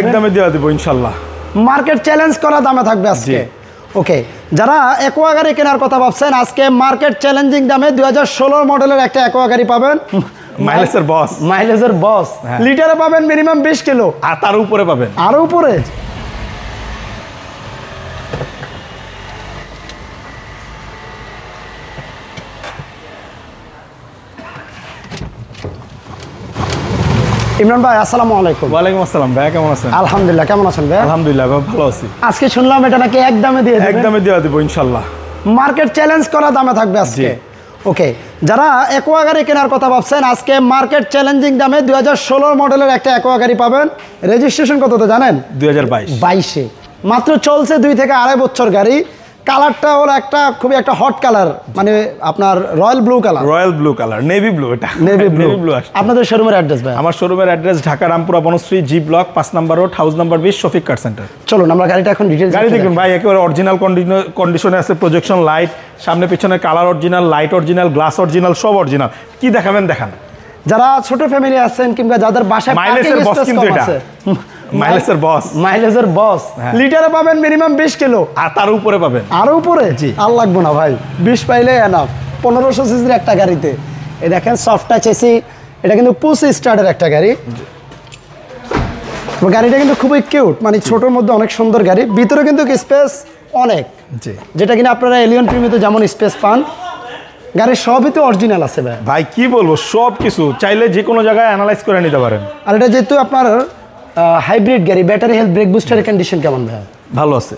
একদমই দেওয়া দেবো ইনশাল্লাহ। মার্কেট চ্যালেঞ্জ করা দামে থাকবে আজকে। ওকে, যারা অ্যাকোয়া গাড়ি কেনার কথা ভাবছেন আজকে মার্কেট চ্যালেঞ্জিং দামে 2016 মডেলের একটা অ্যাকোয়া গাড়ি পাবেন। মাইলেজের বস লিটারে পাবেন মিনিমাম 20 কিলো, আর তার উপরে পাবেন, আরো উপরে। ইমরান ভাই আসসালামু আলাইকুম। ওয়ালাইকুম আসসালাম ভাই, কেমন আছেন? আলহামদুলিল্লাহ, কেমন আছেন ভাই? আলহামদুলিল্লাহ ভালো আছি। আজকে শুনলাম এটা নাকি একদমে দিয়ে দেবেন। একদমই দেওয়া দেবো ইনশাল্লাহ। মার্কেট চ্যালেঞ্জ করা দামে থাকবে আজকে। ওকে, যারা অ্যাকোয়া গাড়ি কেনার কথা ভাবছেন আজকে মার্কেট চ্যালেঞ্জিং দামে 2016 মডেলের একটা অ্যাকোয়া গাড়ি পাবেন। রেজিস্ট্রেশন কত তো জানেন? 2022 মাত্র চলছে 2 থেকে আড়াই বছর গাড়ি। কালারটা হলো একটা খুবই একটা হট কালার, মানে আপনার royal blue colour, navy blue. এটা নেভি ব্লু। আপনাদের শোরুমের অ্যাড্রেস ভাই? আমার শোরুমের address Dhaka Rampura Banasree G block 5 নম্বর road, house number 20, Shafiq car centre. চলুন আমরা গাড়িটা এখন ডিটেইলস গাড়ি দেখুন ভাই, একেবারে অরিজিনাল কন্ডিশনে আছে। প্রজেকশন লাইট, সামনে পিছনে colour original, light original, glass original, সব অরিজিনাল। কি দেখাবেন দেখান। যারা ছোট ফ্যামিলি আছেন কিংবা যাদের বাসায় মাইলেজের বস, কিন্তু এটা মাইলেজের বস লিটারে পাবেন মিনিমাম 20 কিলো, আর তার উপরে পাবেন, আরো উপরে। জি, আর লাগবে না ভাই, 20 পাইলে এনাফ। 1500 সিসির একটা গাড়িতে এই দেখেন সফট টাচ এসি। এটা কিন্তু পুশ স্টার্টের একটা গাড়ি। গাড়িটা কিন্তু খুবই কিউট, মানে ছোটোর মধ্যে অনেক সুন্দর গাড়ি। ভিতরে কিন্তু স্পেস অনেক, যেটা কিনা আপনারা এলিয়ন প্রিমিতে যেমন স্পেস পান, গাড়ির সবই তো অরিজিনাল আছে ভাই। ভাই কি বলবো, সব কিছু চাইলে যে কোনো জায়গায় অ্যানালাইজ করে নিতে পারেন। আর এটা যেহেতু আপনার হাইব্রিড গাড়ি, ব্যাটারি হেলথ, ব্রেক বুস্টারের কন্ডিশন কেমন ভাই? ভালো আছে।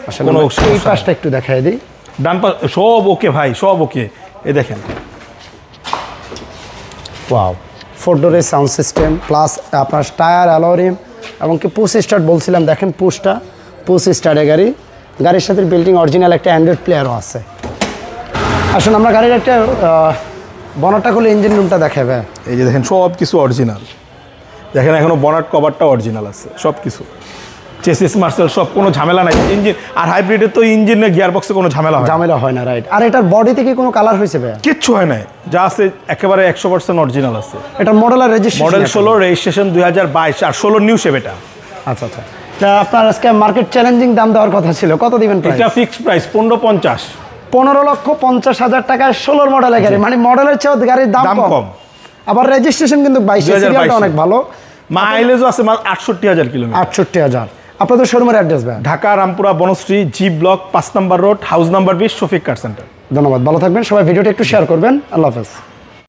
আসলে এই পাশটা একটু দেখাই দিই। ডান পাশ সব ওকে ভাই, সব ওকে। এই দেখেন, ওয়াও, 4 ডোরের সাউন্ড সিস্টেম প্লাস আপনার টায়ার, অ্যালোরিম এবং কি পুশ স্টার্ট বলছিলাম, দেখেন পুশ স্টার্টের গাড়ি। গাড়ির সাথে বিল্ডিং অরিজিনাল একটা অ্যান্ড্রয়েড প্লেয়ারও আছে। আসলে আমরা গাড়ির একটা বনারটা খুলে ইঞ্জিন রুমটা দেখাবে। এই যে দেখেন সব কিছু অরিজিনাল। দেখেন এখনো বনাট কভারটা অরিজিনাল আছে, সব কিছু। চেসিস মার্সেল সব, কোনো ঝামেলা নাই। ইঞ্জিন আর হাইব্রিডের তো ইঞ্জিনে গিয়ার বক্সে কোনো ঝামেলা হয় না, রাইট। আর এটার বডি থেকে কোনো কালার হয়েছে ভাই? কিচ্ছু হয় না, যা আছে একেবারে 100% অরিজিনাল আছে। এটা মডেল রেজিস্ট্রেশন মডেল 16, রেজিস্ট্রেশন 2022, আর 16 নিউ শেপ এটা। আচ্ছা আচ্ছা, তা আপনার আজকে মার্কেট চ্যালেঞ্জিং দাম দেওয়ার কথা ছিল, কত দিবেন প্রাইস? এটা ফিক্সড প্রাইস 1550। 15,50,000 টাকায় 16 মডেলের গাড়ি, মানে মডেলের চেয়ে গাড়ির দাম কম। আবার রেজিস্ট্রেশন কিন্তু 22, অনেক ভালো। মাইলেজও আছে 68,000 কিলোমিটার। 68,000। আপনাদের শোরুমের অ্যাড্রেস ভাই? ঢাকা রামপুরা বনশ্রী জি ব্লক 5 নম্বর road, house number 20, Shafiq car centre. ধন্যবাদ, ভালো থাকবেন সবাই। ভিডিওটা একটু শেয়ার করবেন। আল্লাহ হাফেজ।